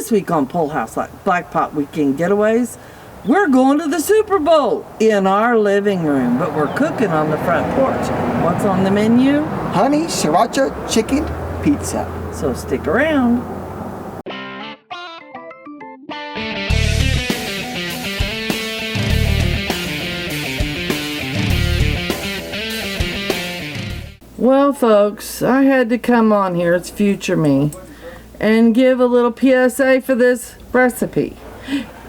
This week on Pole House Blackpot Weekend Getaways, we're going to the Super Bowl in our living room, but we're cooking on the front porch. What's on the menu? Honey Sriracha Chicken Pizza. So stick around. Well, folks, I had to come on here, it's future me, and give a little PSA for this recipe.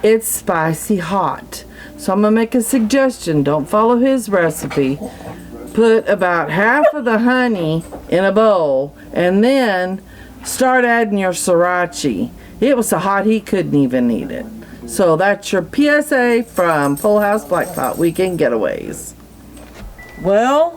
It's spicy hot. So I'm going to make a suggestion. Don't follow his recipe. Put about half of the honey in a bowl and then start adding your sriracha. It was so hot he couldn't even eat it. So that's your PSA from Pole House Blackpot Weekend Getaways. Well,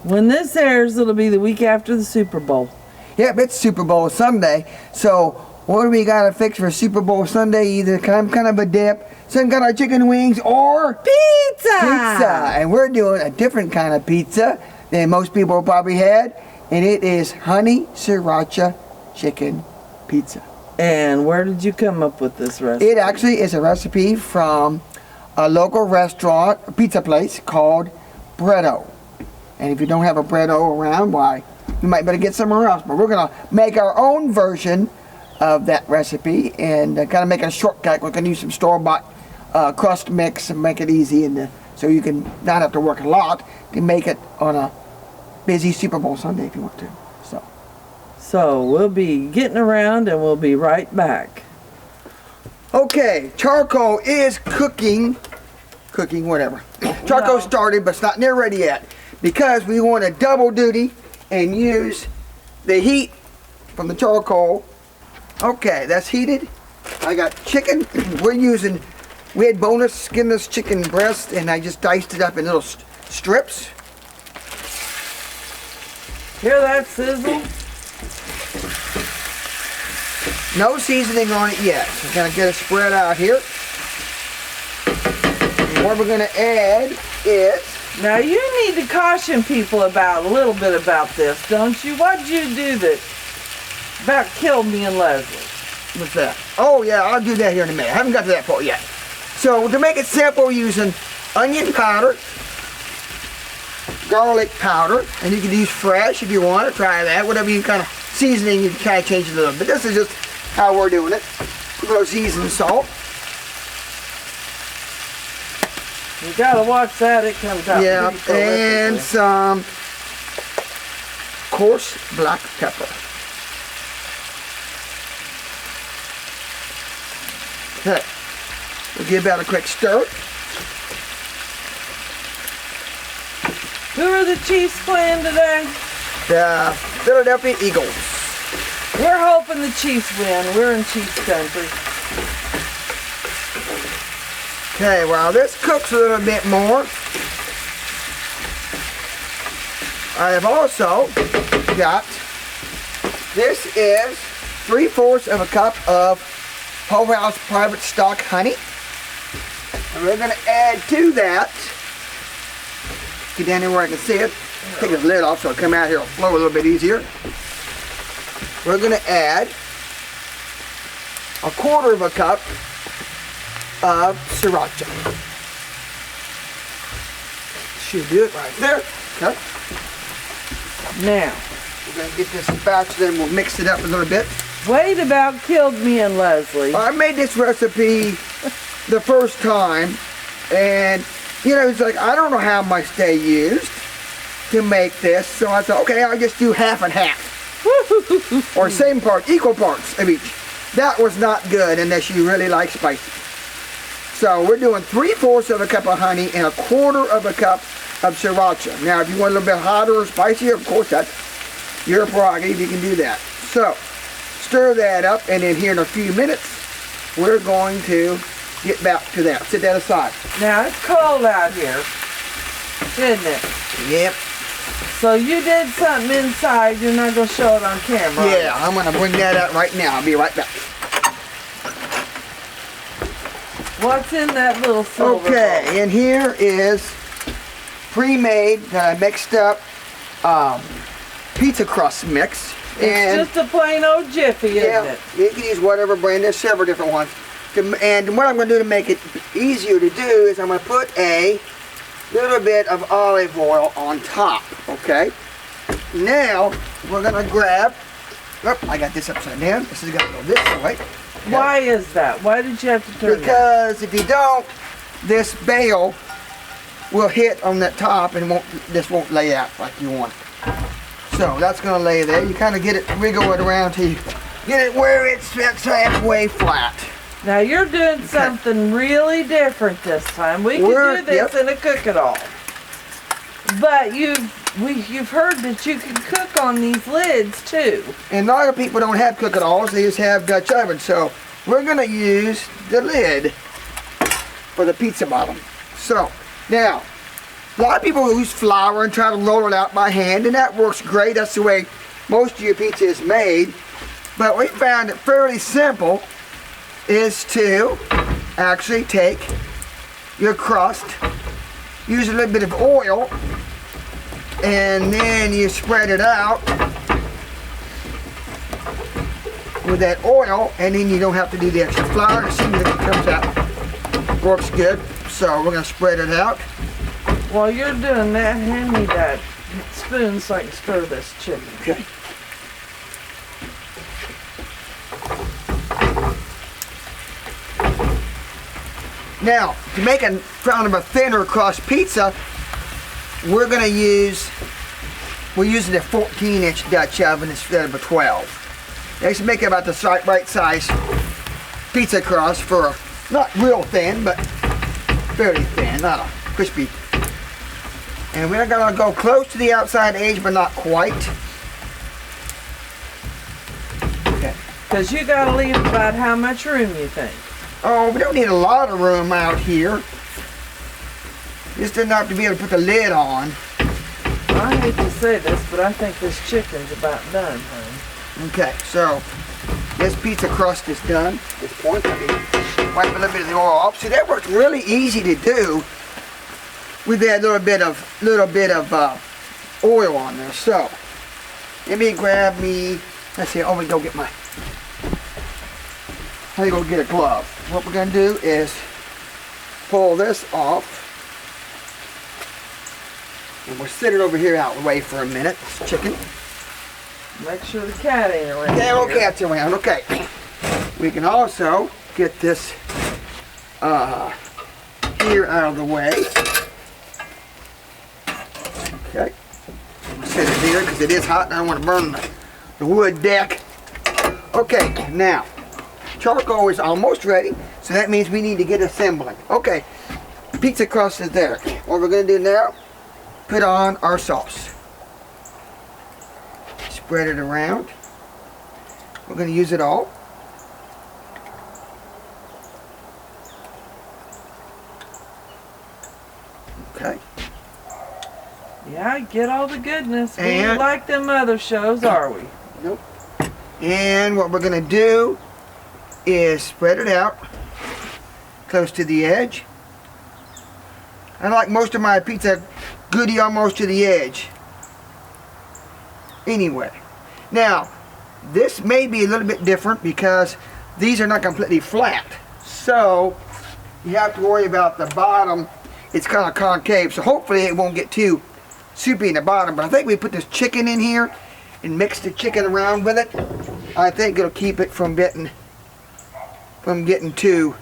when this airs, it'll be the week after the Super Bowl. Yep, it's Super Bowl Sunday. So what do we gotta fix for Super Bowl Sunday? Either kind of a dip, some kind of chicken wings, or pizza. And we're doing a different kind of pizza than most people probably had, and it is honey sriracha chicken pizza. And where did you come up with this recipe? It actually is a recipe from a local restaurant, a pizza place called Bretto. And if you don't have a Bretto around, why, you might better get somewhere else. But we're going to make our own version of that recipe and kind of make a shortcut. We're going to use some store-bought crust mix and make it easy, and so you can not have to work a lot to make it on a busy Super Bowl Sunday if you want to. So we'll be getting around and we'll be right back. Okay, charcoal is cooking whatever. Charcoal started, but it's not near ready yet, because we want to double duty and use the heat from the charcoal. Okay, that's heated. I got chicken. We had boneless, skinless chicken breast, and I just diced it up in little strips. Hear that sizzle? No seasoning on it yet. We're going to get it spread out here. And what we're going to add is... Now you need to caution people a little bit about this, don't you? What'd you do that about killed me and Leslie? What's that? Oh yeah, I'll do that here in a minute. I haven't got to that part yet. So to make it simple, we're using onion powder, garlic powder, and you can use fresh if you want to. Try that. Whatever you kind of seasoning, you can kind of change it a little bit. This is just how we're doing it. A little seasoned salt. You gotta watch that, it comes out. Yeah, and some coarse black pepper. Okay, we'll give that a quick stir. Who are the Chiefs playing today? The Philadelphia Eagles. We're hoping the Chiefs win. We're in Chiefs country. Okay, while this cooks a little bit more, I have also got, this is 3/4 of a cup of Pole House private stock honey. And we're going to add to that, get down here where I can see it, take the lid off so it'll come out here, it'll flow a little bit easier. We're going to add 1/4 of a cup of sriracha. Should do it right there. Okay. Now, we're going to get this spatula and we'll mix it up a little bit. Wade about killed me and Leslie. I made this recipe the first time, and you know, it's like, I don't know how much they used to make this, so I thought, okay, I'll just do half and half. Or same part, equal parts of each. That was not good unless you really like spicy. So we're doing 3/4 of a cup of honey and 1/4 of a cup of sriracha. Now, if you want a little bit hotter or spicier, of course, that's your prerogative. You can do that. So, stir that up, and then here in a few minutes, we're going to get back to that. Set that aside. Now, it's cold out here, isn't it? Yep. So you did something inside. You're not going to show it on camera. Yeah, I'm going to bring that out right now. I'll be right back. What's in that little silver bowl? Okay, and here is pre-made, mixed up pizza crust mix. It's just a plain old Jiffy, isn't it? You can use whatever brand. There's several different ones. And what I'm going to do to make it easier to do is I'm going to put a little bit of olive oil on top, okay? Now, we're going to grab, I got this upside down. This is going to go this way. Okay. Why is that? Why did you have to turn Because if you don't, this bail will hit on that top and this won't lay out like you want it. So that's going to lay there. You kind of get it, wiggle it around till you get it where it sits halfway flat. Now you're doing something really different this time. We can do this in a cook-it-all. But you've heard that you can cook on these lids too. And a lot of people don't have cook-it-alls, they just have Dutch oven. So we're going to use the lid for the pizza bottom. So now, a lot of people use flour and try to roll it out by hand, and that works great. That's the way most of your pizza is made. But we found it fairly simple is to actually take your crust, use a little bit of oil, and then you spread it out with that oil, and then you don't have to do the extra flour. See if it comes out. Works good. So we're going to spread it out. While you're doing that, hand me that spoon so I can stir this chicken. Okay. Now, to make a kind of a thinner crust pizza, we're using a 14-inch Dutch oven instead of a 12. They should make about the right size pizza crust for not real thin, but fairly thin, not a crispy. And we're gonna go close to the outside edge, but not quite. Okay. Because you gotta leave about how much room you think. Oh, we don't need a lot of room out here. Just enough to be able to put the lid on. I hate to say this, but I think this chicken's about done, honey. Okay, so this pizza crust is done at this point. Let me wipe a little bit of the oil off. See, that works really easy to do with that little bit of oil on there. So let me grab me. Let's see. Oh, we go get my. Let me go get a glove. What we're gonna do is pull this off. And we'll sit it over here out of the way for a minute. This chicken. Make sure the cat ain't around. Yeah, no cat's around. Okay. We can also get this here out of the way. Okay. Set it here because it is hot and I don't want to burn the wood deck. Okay, now charcoal is almost ready, so that means we need to get assembling. Okay, pizza crust is there. What we're going to do now, put on our sauce. Spread it around. We're going to use it all. Okay. Yeah, I get all the goodness. We And- ain't like them other shows, are we? Nope. And what we're going to do is spread it out close to the edge. I like most of my pizza goody almost to the edge. Anyway, now this may be a little bit different because these are not completely flat. So you have to worry about the bottom. It's kind of concave, so hopefully it won't get too soupy in the bottom. But I think we put this chicken in here and mix the chicken around with it. I think it'll keep it from getting too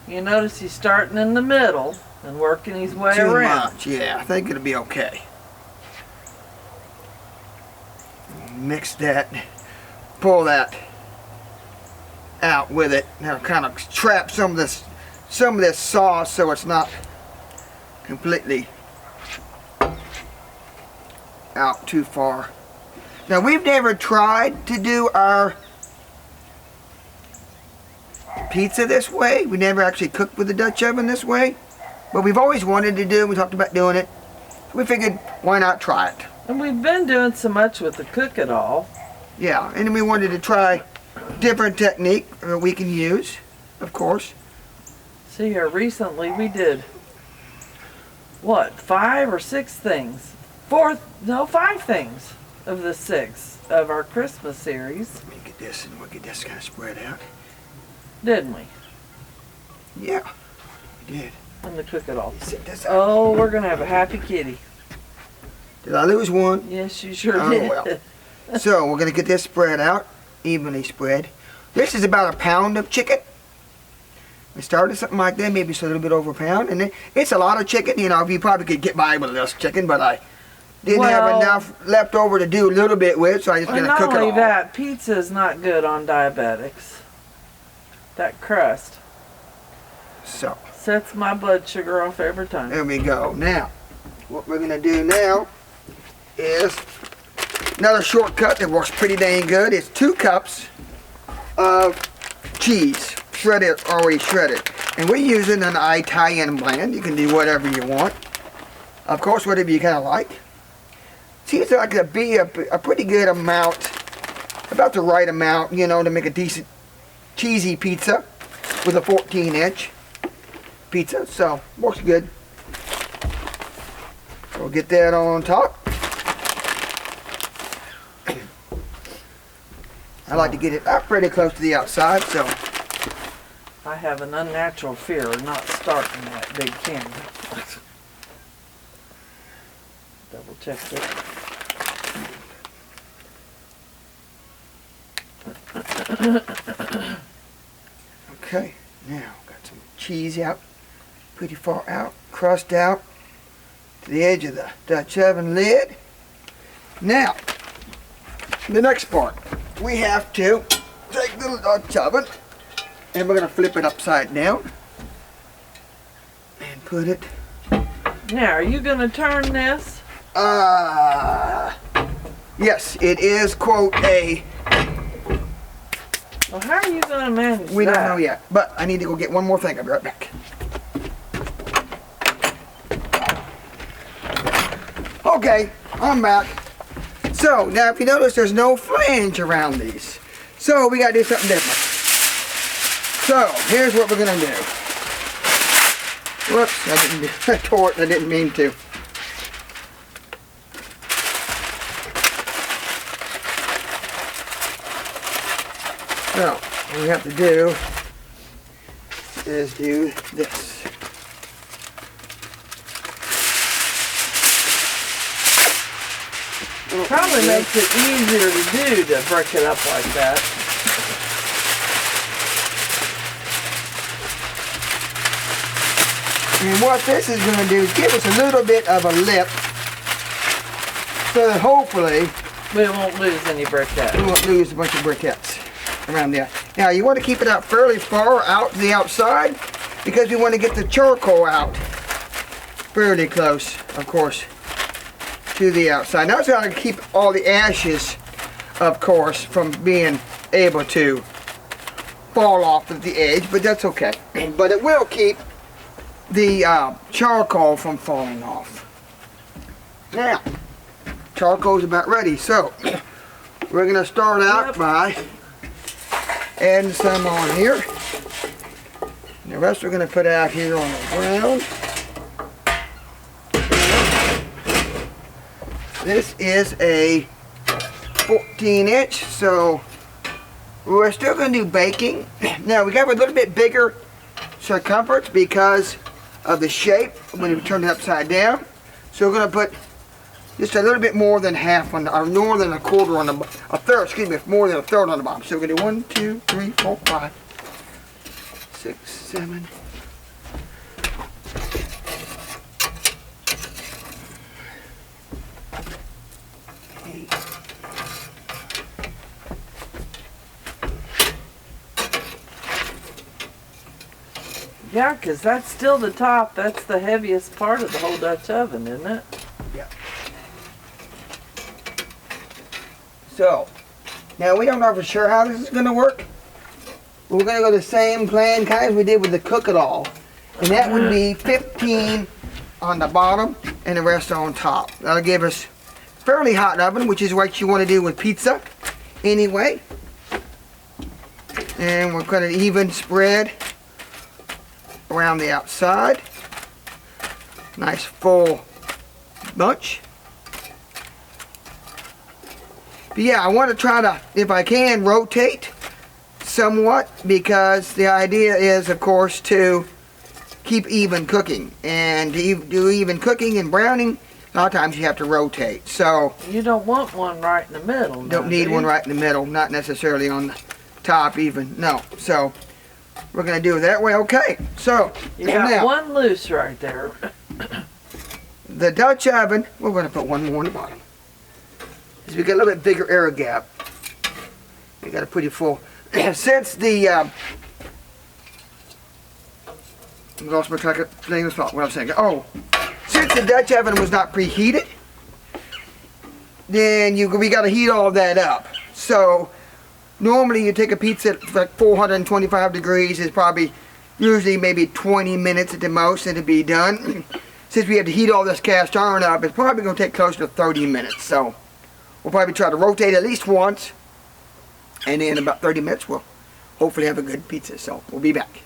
You notice he's starting in the middle and working his way around. much. Yeah, I think it'll be okay. Mix that, pull that out with it. Now kind of trap some of this sauce so it's not completely out too far. Now we've never tried to do our pizza this way. We never actually cooked with the Dutch oven this way, but we've always wanted to do. We talked about doing it. We figured, why not try it? And we've been doing so much with the cook-it-all. Yeah, and then we wanted to try different technique we can use, of course. See here, recently we did, what, 5 or 6 things? 5 things of the 6th of our Christmas series. Let me get this and we'll get this kind of spread out. Didn't we? Yeah, we did. On the cook it all. Set this out. Oh, we're gonna have a happy kitty. Did I lose one? Yes, you sure Oh, did. well. So we're gonna get this spread out, evenly spread. This is about a pound of chicken. We started something like that, maybe it's a little bit over a pound, and it's a lot of chicken. You know, you probably could get by with less chicken, but I didn't have enough left over to do a little bit with, so I just gonna cook it all. Not only that, pizza is not good on diabetics. That crust So sets my blood sugar off every time. there we go. Now, what we're gonna do now is another shortcut that works pretty dang good. It's 2 cups of cheese, shredded, already shredded. And we're using an Italian blend. You can do whatever you want. Of course, whatever you kind of like. Seems like to be a pretty good amount, about the right amount, you know, to make a decent cheesy pizza with a 14-inch pizza. So, works good. We'll get that on top. I like to get it up pretty close to the outside, so. I have an unnatural fear of not starting that big can. Double check it. Okay, now got some cheese out, pretty far out, crust out to the edge of the Dutch oven lid. Now, the next part, we have to take the Dutch oven and we're going to flip it upside down and put it. Now, are you going to turn this? Yes, it is, quote, a. Well, how are you going to manage We that? don't know yet, but I need to go get one more thing. I'll be right back. Okay, I'm back. So, now if you notice, there's no flange around these. So, we got to do something different. So, here's what we're going to do. Whoops, I didn't do I tore it. I didn't mean to. So, what we have to do is do this. Probably makes it easier to do to break it up like that. And what this is going to do is give us a little bit of a lip so that hopefully We won't lose any briquettes. we won't lose a bunch of briquettes around there. Now you want to keep it out fairly far out to the outside because we want to get the charcoal out fairly close, of course, to the outside. Now it's going to keep all the ashes, of course, from being able to fall off of the edge, but that's okay. But it will keep the charcoal from falling off. Now, charcoal's about ready, so we're going to start out by adding some on here. And the rest we're going to put out here on the ground. This is a 14-inch, so we're still going to do baking. Now, we got a little bit bigger circumference because of the shape when we turn it upside down. So we're going to put just a little bit more than half on the, or more than a quarter on the, a third, excuse me, more than a third on the bottom. So we're going to do 1, 2, 3, 4, 5, 6, 7, 8. Yeah, because that's still the top. That's the heaviest part of the whole Dutch oven, isn't it? Yeah. So, now we don't know for sure how this is going to work. But we're going to go the same plan kind of as we did with the cook it all. And that would be 15 on the bottom and the rest on top. That'll give us fairly hot oven, which is what you want to do with pizza anyway. And we're going to even spread around the outside. Nice full bunch. But yeah, I want to try to, if I can, rotate somewhat, because the idea is, of course, to keep even cooking. And to do even cooking and browning, a lot of times you have to rotate. So you don't want one right in the middle. Don't need one right in the middle, not necessarily on the top even, no. So we're going to do it that way. Okay, so you got now, one loose right there. the Dutch oven, we're going to put one more on the bottom. Because we got a little bit bigger air gap. We got a pretty full. Since the I lost my train of thought. What I'm saying. Oh, since the Dutch oven was not preheated, then we got to heat all that up. So normally you take a pizza at like 425 degrees. It's probably usually maybe 20 minutes at the most, and it'll be done. Since we have to heat all this cast iron up, it's probably going to take close to 30 minutes. So we'll probably try to rotate at least once, and in about 30 minutes we'll hopefully have a good pizza. So we'll be back.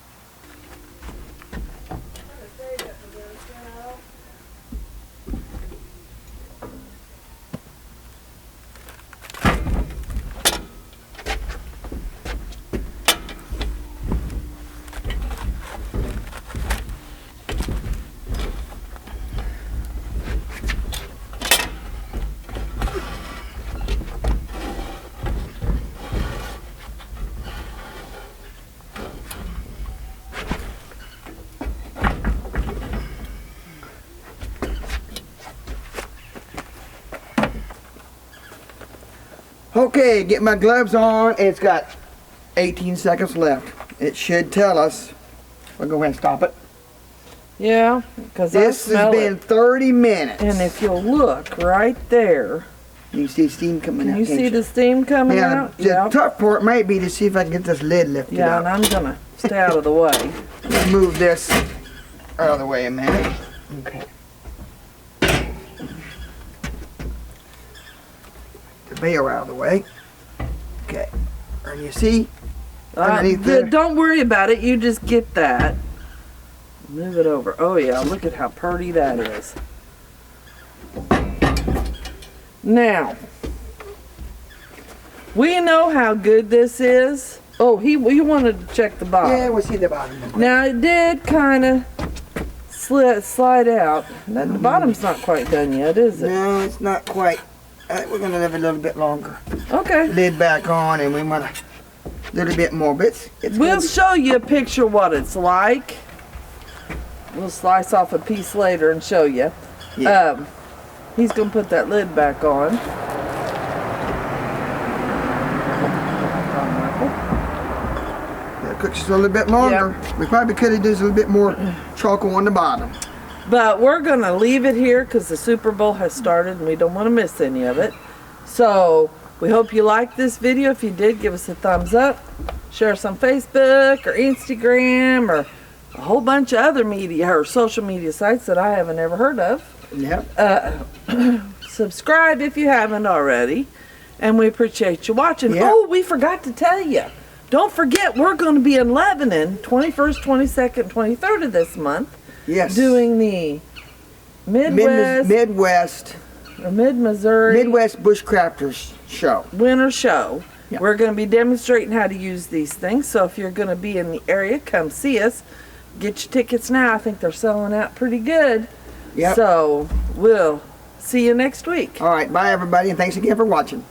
Okay, get my gloves on. It's got 18 seconds left. It should tell us. We'll go ahead and stop it. Yeah, because this has been 30 minutes. And if you'll look right there, you see steam coming out. You see the steam coming out? The tough part might be to see if I can get this lid lifted up. Yeah, and I'm gonna stay out of the way. Let's move this out of the way a minute. Okay. The veil out of the way. Okay. And you see? Don't worry about it. You just get that. Move it over. Oh yeah, look at how pretty that is. Now, we know how good this is. Oh, you wanted to check the bottom. Yeah, we'll see the bottom. Now it did kind of slide out. The bottom's not quite done yet, is it? No, it's not quite. We're gonna leave it a little bit longer. Okay. Lid back on, and we want a little bit more bits. We'll show you a picture what it's like. We'll slice off a piece later and show you. Yeah. He's gonna put that lid back on. It cooks just a little bit longer. Yep. We probably could have done a little bit more charcoal on the bottom. But we're gonna leave it here because the Super Bowl has started and we don't want to miss any of it. So we hope you liked this video. If you did, give us a thumbs up. Share us on Facebook or Instagram or a whole bunch of other media or social media sites that I haven't ever heard of. Yep. Subscribe if you haven't already. And we appreciate you watching. Yep. Oh, we forgot to tell you. Don't forget, we're going to be in Lebanon 21st, 22nd, 23rd of this month. Yes. Doing the Midwest or Mid-Missouri Midwest Bushcrafters show. Winter show. Yep. We're going to be demonstrating how to use these things. So if you're going to be in the area, come see us. Get your tickets now. I think they're selling out pretty good. Yep. So we'll see you next week. All right. Bye, everybody, and thanks again for watching.